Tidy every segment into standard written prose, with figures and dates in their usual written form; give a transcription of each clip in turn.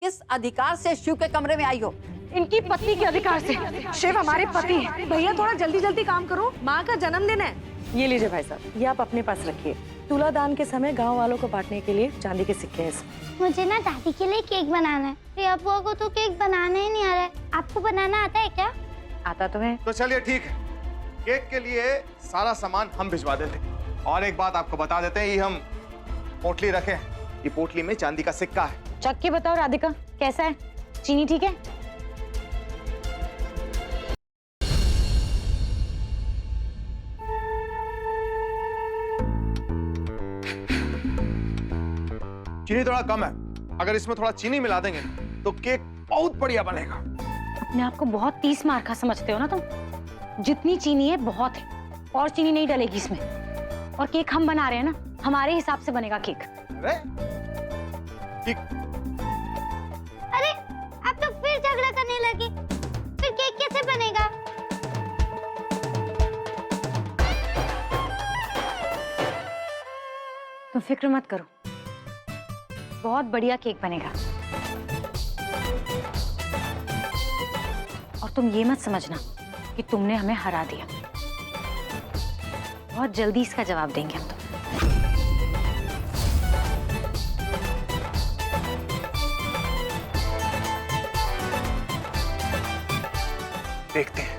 किस अधिकार से शिव के कमरे में आई हो? इनकी पत्नी के अधिकार से। शिव हमारे पति हैं। भैया थोड़ा जल्दी जल्दी काम करो, माँ का जन्मदिन है। ये लीजिए भाई साहब, ये आप अपने पास रखिए। तुला दान के समय गांव वालों को बांटने के लिए चांदी के सिक्के हैं इसमें। मुझे ना दादी के लिए केक बनाना है। प्रिया बुआ को तो केक बनाना ही नहीं आ रहा है। आपको बनाना आता है क्या? आता तो है। तो चलिए ठीक है, केक के लिए सारा सामान हम भिजवा देते हैं। और एक बात आपको बता देते हैं, ये हम पोटली रखे हैं, ये पोटली में चांदी का सिक्का है। चख के बताओ राधिका, कैसा है? चीनी ठीक है? चीनी थोड़ा कम है, अगर इसमें थोड़ा चीनी मिला देंगे तो केक बहुत बढ़िया बनेगा। अपने आप को बहुत 30 मार का समझते हो ना तुम। जितनी चीनी है बहुत है, और चीनी नहीं डलेगी इसमें। और केक हम बना रहे हैं ना, हमारे हिसाब से बनेगा केक। अरे ठीक। अरे आप तो फिर झगड़ा करने लगे, फिर केक कैसे बनेगा? तुम फिक्र मत करो, बहुत बढ़िया केक बनेगा। और तुम ये मत समझना कि तुमने हमें हरा दिया। बहुत जल्दी इसका जवाब देंगे हम। देखते हैं।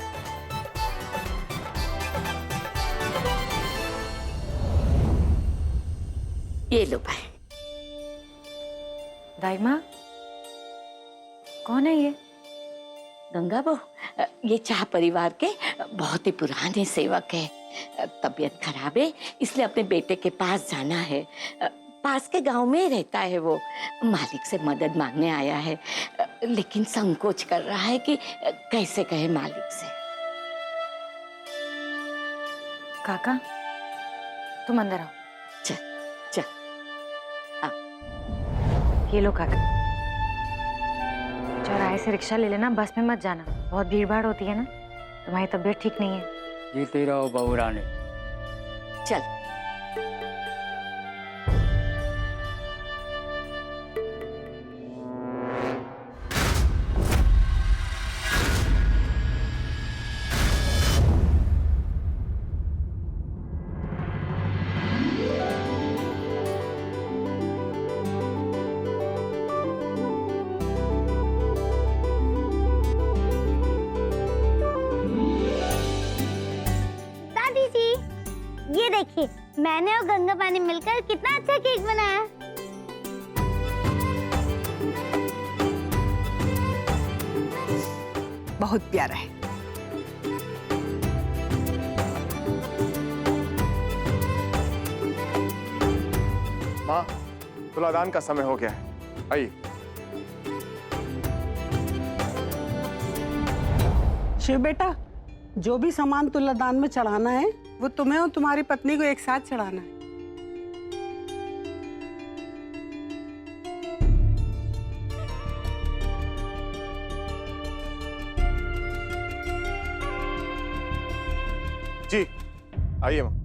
ये लो भाई। दाई माँ, कौन है ये? गंगा बहू, ये चाह परिवार के बहुत ही पुराने सेवक है। तबीयत खराब है, इसलिए अपने बेटे के पास जाना है। पास के गांव में रहता है वो। मालिक से मदद मांगने आया है, लेकिन संकोच कर रहा है कि कैसे कहे मालिक से। काका, तुम अंदर आओ। चल चल। ये लो काका, चौराहे से रिक्शा ले लेना, बस में मत जाना, बहुत भीड़ भाड़ होती है ना। तुम्हारी तबीयत ठीक नहीं है। जीती रहो बहू रानी। चल। ये देखिए, मैंने और गंगा पानी मिलकर कितना अच्छा केक बनाया। बहुत प्यारा है। माँ, तुलादान का समय हो गया है, आइए। शिव बेटा, जो भी सामान तुलादान में चढ़ाना है वो तुम्हें और तुम्हारी पत्नी को एक साथ चढ़ाना है। जी आइए माँ।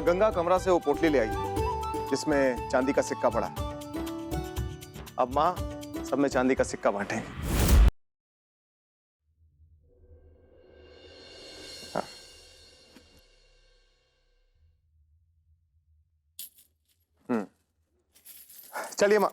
गंगा कमरा से वो पोटली ले आई जिसमें चांदी का सिक्का पड़ा। अब माँ सब में चांदी का सिक्का बांटेंगे। हाँ। चलिए माँ।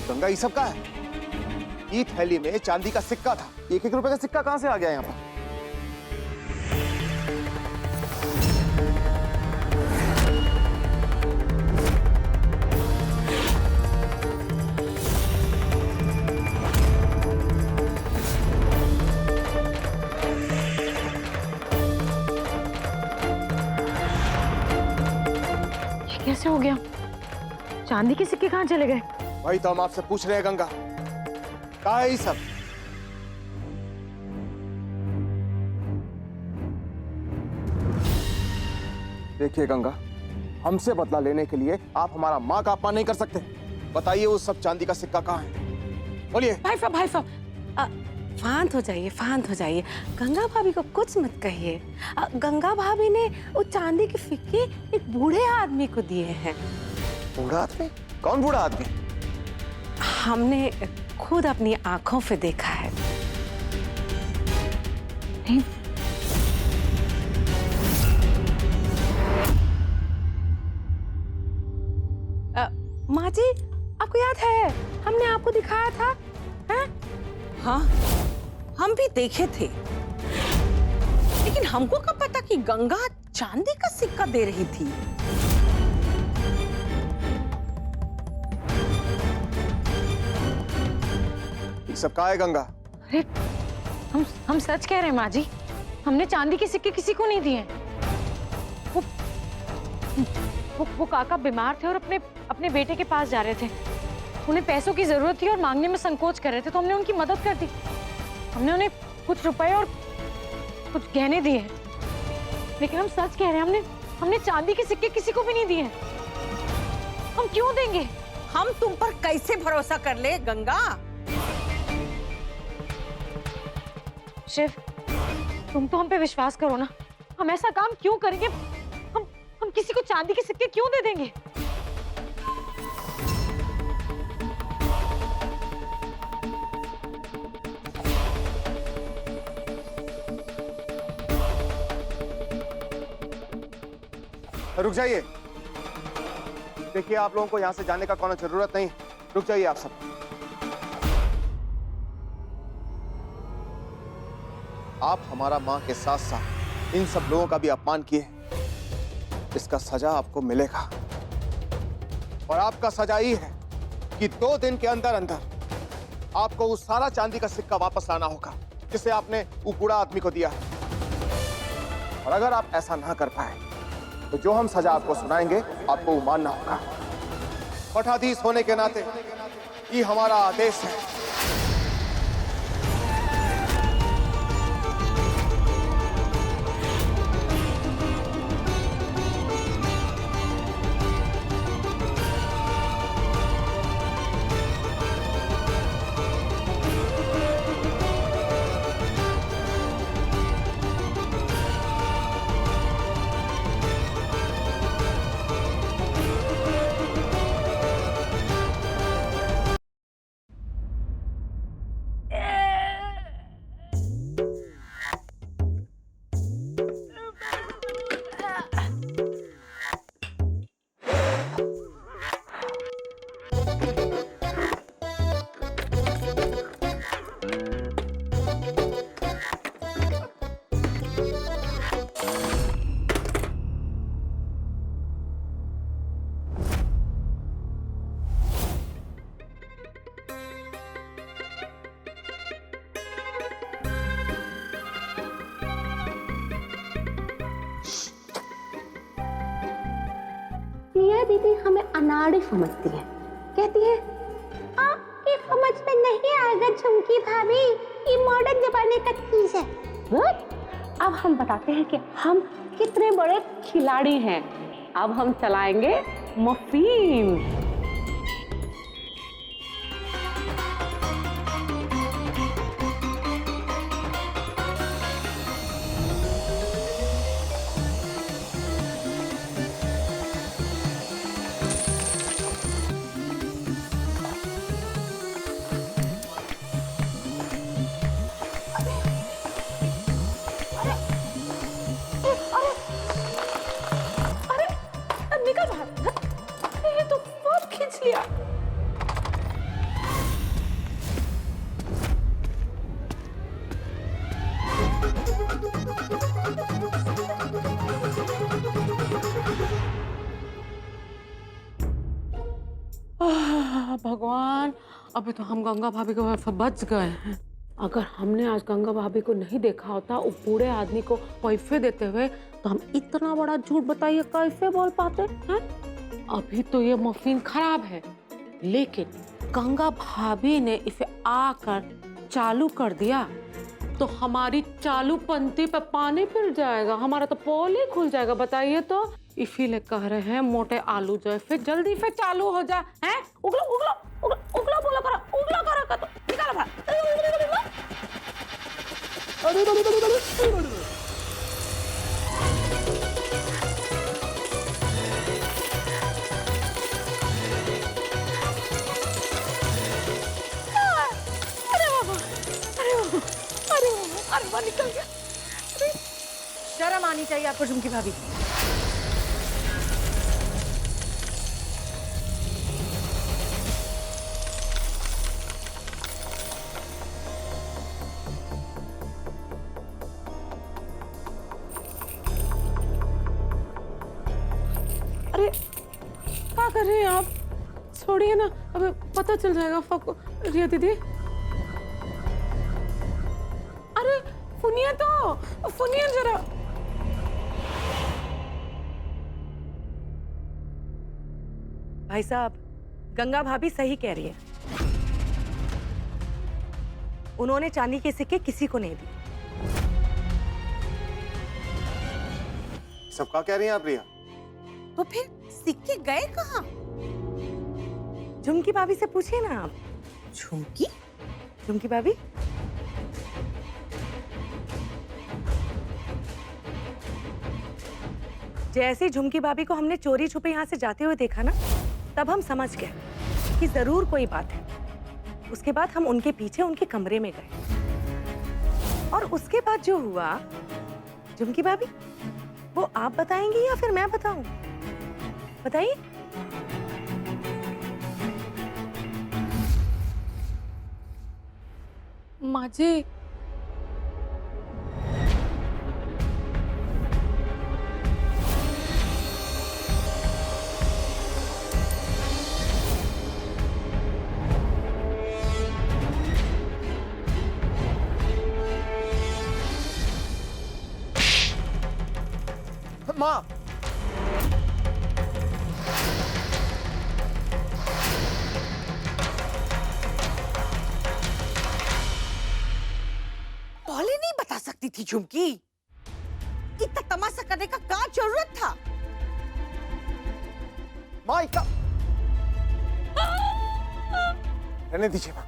गंगा ये सब का है? ये थैली में चांदी का सिक्का था। 1-1 रुपए का सिक्का कहां से आ गया यहाँ पर? ये कैसे हो गया? चांदी के सिक्के कहाँ चले गए? वही तो हम आपसे पूछ रहे हैं गंगा, कहाँ है ये सब? देखिए गंगा, हमसे बदला लेने के लिए आप हमारा माँ का अपमान नहीं कर सकते। बताइए वो सब चांदी का सिक्का कहाँ है? बोलिए। भाई साहब शांत हो जाइए, शांत हो जाइए। गंगा भाभी को कुछ मत कहिए। गंगा भाभी ने वो चांदी के सिक्के एक बूढ़े आदमी को दिए हैं। बूढ़ा आदमी? कौन बूढ़ा आदमी? हमने खुद अपनी आंखों से देखा है। नहीं। माँ जी, आपको याद है हमने आपको दिखाया था? हैं? हाँ, हम भी देखे थे, लेकिन हमको कब पता कि गंगा चांदी का सिक्का दे रही थी। ये सब कहाँ है गंगा? अरे हम सच कह रहे हैं माँ जी, हमने चांदी के सिक्के किसी को नहीं दिए। वो काका बीमार थे और अपने बेटे के पास जा रहे थे। उन्हें पैसों की जरूरत थी और मांगने में संकोच कर रहे थे, तो हमने उनकी मदद कर दी। हमने उन्हें कुछ रुपए और कुछ गहने दिए। लेकिन हम सच कह रहे हैं, हमने चांदी के सिक्के किसी को भी नहीं दिए। हम क्यों देंगे? हम तुम पर कैसे भरोसा कर ले गंगा? शिव, तुम तो हम पे विश्वास करो ना। हम ऐसा काम क्यों करेंगे? हम किसी को चांदी के सिक्के क्यों दे देंगे? रुक जाइए। देखिए, आप लोगों को यहाँ से जाने का कोई जरूरत नहीं। रुक जाइए आप सब। आप हमारा माँ के साथ साथ इन सब लोगों का भी अपमान किए, इसका सजा आपको मिलेगा। और आपका सजा ये है कि 2 दिन के अंदर अंदर आपको वो सारा चांदी का सिक्का वापस लाना होगा जिसे आपने वो बूढ़ा आदमी को दिया। और अगर आप ऐसा ना कर पाए तो जो हम सजा आपको सुनाएंगे आपको वो मानना होगा। मठाधीश होने के नाते ये हमारा आदेश है। पिया दीदी हमें अनाड़ी समझती है। कहती है आपकी समझ में नहीं आएगा झुमकी भाभी, ये मॉडर्न जमाने का चीज है। अब हम बताते हैं कि हम कितने बड़े खिलाड़ी हैं। अब हम चलाएंगे मफीन। निकल बाहर। ये तो अभी तो हम गंगा भाभी के वहाँ बच गए हैं। अगर हमने आज गंगा भाभी को नहीं देखा होता वो बूढ़े आदमी को पैसे देते हुए, तो हम इतना बड़ा झूठ बताइए कैसे बोल पाते हैं? अभी तो ये मफिन खराब है, लेकिन गंगा भाभी ने इसे आकर चालू कर दिया तो हमारी चालू पंक्ति पे पानी फिर जाएगा, हमारा तो पोल ही खुल जाएगा। बताइए तो, इसीलिए कह रहे हैं मोटे आलू जैसे जल्दी से चालू हो जा। हैं? उगलो उगलो उगलो उगलो बोला करो, उगलो करो तो निकालो बाहर। अरे वो निकल गया। शर्म आनी चाहिए आपको झुमकी भाभी। अरे क्या कर रहे हैं आप? छोड़िए ना, अबे पता चल जाएगा आपको। रिया दीदी, अरे सुनिए तो, सुनिए जरा। भाई साहब, गंगा भाभी सही कह रही है। उन्होंने चांदी के सिक्के किसी को नहीं दिए। सब क्या कह रही हैं आप रिया? तो फिर सिक्के गए कहाँ? झुमकी भाभी से पूछिए ना आप। झुमकी? झुमकी भाभी, जैसे झुमकी भाभी को हमने चोरी छुपे यहाँ से जाते हुए देखा ना, तब हम समझ गए कि जरूर कोई बात है। उसके बाद हम उनके पीछे उनके कमरे में गए, और उसके बाद जो हुआ, झुमकी भाभी, वो आप बताएंगी या फिर मैं बताऊं? बताइए। माँ जी, माँ, पहले नहीं बता सकती थी झुमकी? इतना तमाशा करने का क्या जरूरत था? माँ क्या? रहने दीजिए माँ।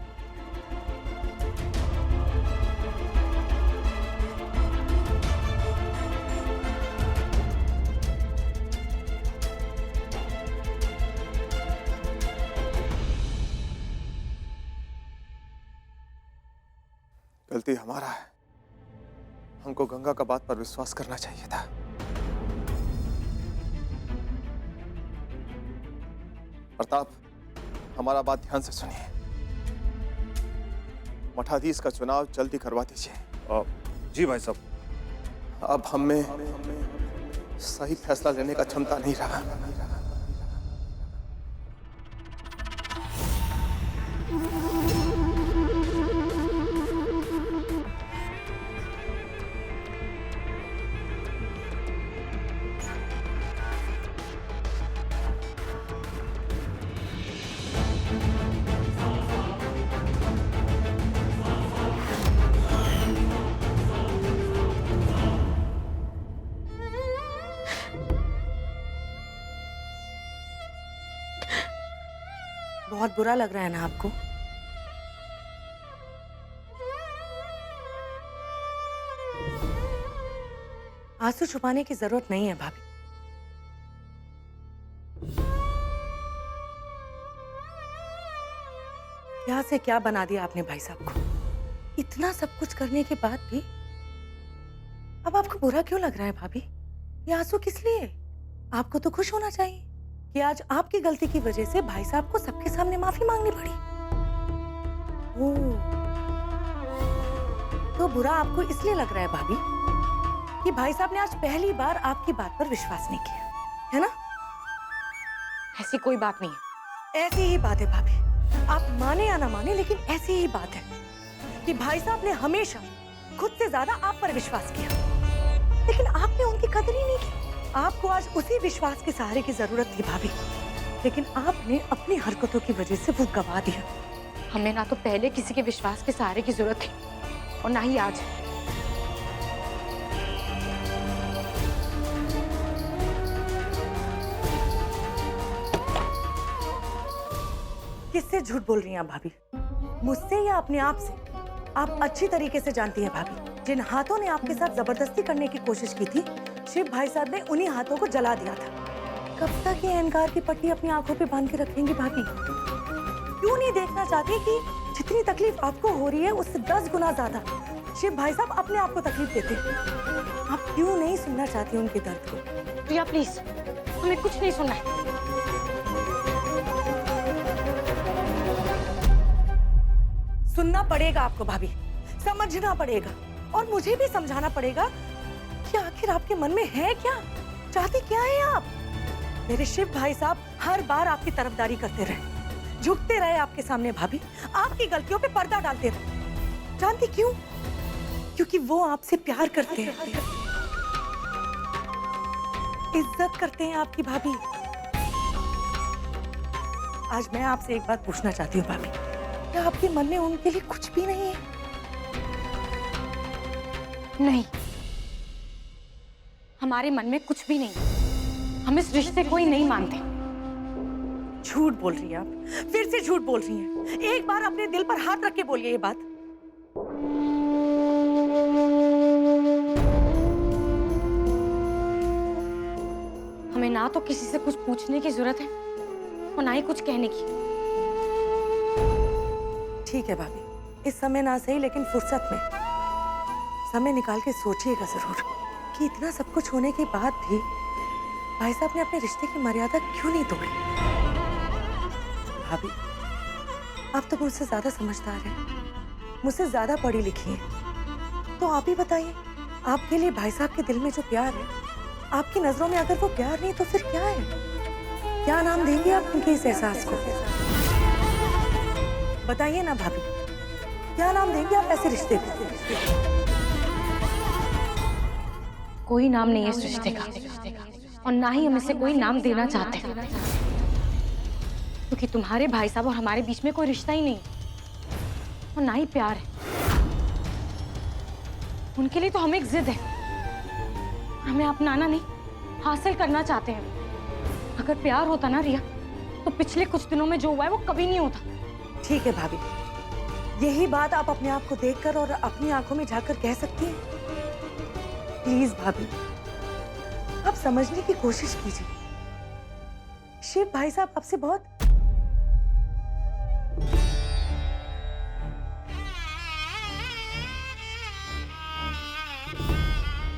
गलती हमारा है, हमको गंगा का बात पर विश्वास करना चाहिए था। प्रताप, हमारा बात ध्यान से सुनिए। मठाधीश का चुनाव जल्दी करवा दीजिए। जी भाई साहब। अब हम में सही फैसला लेने का क्षमता नहीं रहा। बहुत बुरा लग रहा है ना आपको? आंसू छुपाने की जरूरत नहीं है भाभी। क्या से क्या बना दिया आपने भाई साहब को। इतना सब कुछ करने के बाद भी अब आपको बुरा क्यों लग रहा है भाभी? ये आंसू किस लिए? आपको तो खुश होना चाहिए कि आज आपकी गलती की वजह से भाई साहब को सबके सामने माफी मांगनी पड़ी। ओह, तो बुरा आपको इसलिए लग रहा है भाभी कि भाई साहब ने आज पहली बार आपकी बात पर विश्वास नहीं किया, है ना? ऐसी कोई बात नहीं है। ऐसी ही बात है भाभी। आप माने या ना माने, लेकिन ऐसी ही बात है कि भाई साहब ने हमेशा खुद से ज्यादा आप पर विश्वास किया, लेकिन आपने उनकी कदर ही नहीं की। आपको आज उसी विश्वास के सहारे की जरूरत थी भाभी, लेकिन आपने अपनी हरकतों की वजह से वो गवा दिया। हमें ना तो पहले किसी के विश्वास के सहारे की जरूरत थी और ना ही आज। किससे झूठ बोल रही हैं आप भाभी? मुझसे या अपने आप से? आप अच्छी तरीके से जानती हैं भाभी, जिन हाथों ने आपके साथ जबरदस्ती करने की कोशिश की थी, शिव भाई साहब ने उन्हीं हाथों को जला दिया था। कब तक ये अहंकार की पट्टी अपनी आंखों पे बांध के रखेंगी भाभी? क्यों नहीं देखना चाहती कि जितनी तकलीफ आपको हो रही है उससे 10 गुना ज्यादा शिव भाई साहब अपने आप को तकलीफ देते हैं। आप क्यों नहीं सुनना चाहती उनके दर्द को? प्रिया प्लीज, हमें कुछ नहीं सुनना है। सुनना पड़ेगा आपको भाभी, समझना पड़ेगा, और मुझे भी समझाना पड़ेगा कि आखिर आपके मन में है क्या, चाहती क्या है आप? मेरे शिव भाई साहब हर बार आपकी तरफदारी करते रहे, झुकते रहे आपके सामने भाभी, आपकी गलतियों पे पर्दा डालते रहे। जानती क्यों? क्योंकि वो आपसे प्यार करते हैं, इज्जत करते हैं आपकी भाभी। आज मैं आपसे एक बात पूछना चाहती हूँ भाभी, क्या आपके मन में उनके लिए कुछ भी नहीं है? नहीं, हमारे मन में कुछ भी नहीं। हम इस रिश्ते को ही नहीं मानते। झूठ बोल रही हैं आप, फिर से झूठ बोल रही हैं। एक बार अपने दिल पर हाथ रख के बोलिए ये बात। हमें ना तो किसी से कुछ पूछने की जरूरत है और ना ही कुछ कहने की। ठीक है भाभी, इस समय ना सही, लेकिन फुर्सत में समय निकाल के सोचिएगा जरूर कि इतना सब कुछ होने के बाद भी भाई साहब ने अपने रिश्ते की मर्यादा क्यों नहीं तोड़ी। भाभी, आप तो मुझसे ज्यादा समझदार हैं, मुझसे ज्यादा पढ़ी लिखी हैं, तो आप ही बताइए, आपके लिए भाई साहब के दिल में जो प्यार है, आपकी नजरों में अगर वो प्यार नहीं तो फिर क्या है? क्या नाम देंगे आप उनके इस एहसास को? बताइए ना भाभी, क्या नाम देंगे आप ऐसे रिश्ते को? कोई नाम नहीं है इस रिश्ते का, और ना ही हम इसे कोई नाम देना चाहते, क्योंकि तुम्हारे भाई साहब और हमारे बीच में कोई रिश्ता ही नहीं और ना ही प्यार है। उनके लिए तो हम एक जिद है, हमें अपनाना नहीं, हासिल करना चाहते हैं। अगर प्यार होता ना रिया, तो पिछले कुछ दिनों में जो हुआ है वो कभी नहीं होता। ठीक है भाभी, यही बात आप अपने आप को देखकर और अपनी आंखों में झांककर कह सकती हैं। प्लीज भाभी, आप समझने की कोशिश कीजिए। शिव भाई साहब आपसे बहुत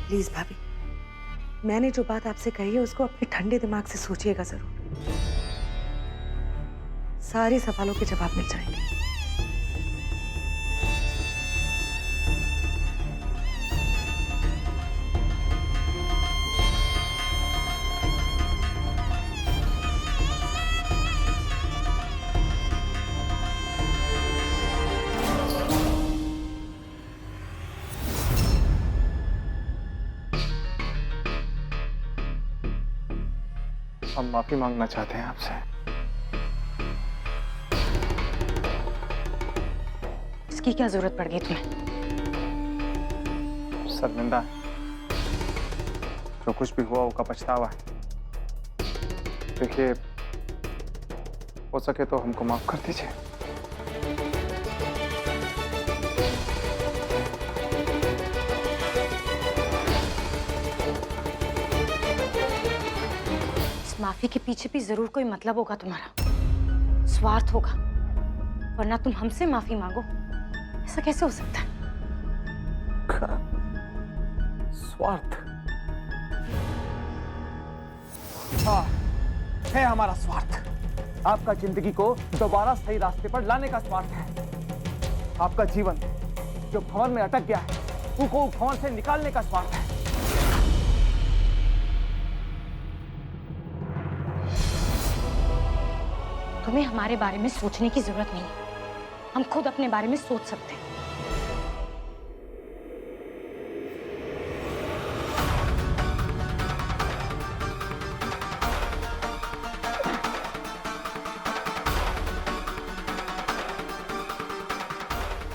प्लीज भाभी, मैंने जो बात आपसे कही है उसको अपने ठंडे दिमाग से सोचिएगा जरूर। सारे सवालों के जवाब मिल जाएंगे। हम माफी मांगना चाहते हैं आपसे। इसकी क्या जरूरत पड़ गई तुम्हें? शर्मिंदा है, जो कुछ भी हुआ उसका पछतावा है। देखिए, हो सके तो हमको माफ कर दीजिए। माफी के पीछे भी जरूर कोई मतलब होगा तुम्हारा, स्वार्थ होगा, वरना तुम हमसे माफी मांगो, ऐसा कैसे हो सकता है? स्वार्थ? हाँ, है हमारा स्वार्थ। आपका जिंदगी को दोबारा सही रास्ते पर लाने का स्वार्थ है। आपका जीवन जो भंवर में अटक गया है, उसको भंवर से निकालने का स्वार्थ है। तुम्हें हमारे बारे में सोचने की जरूरत नहीं है। हम खुद अपने बारे में सोच सकते हैं।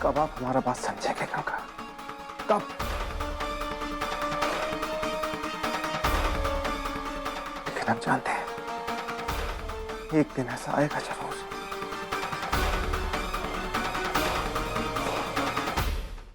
कब आप हमारा बात समझेंगे गंगा? कब? लेकिन हम जानते हैं एक दिन ऐसा आएगा जरूर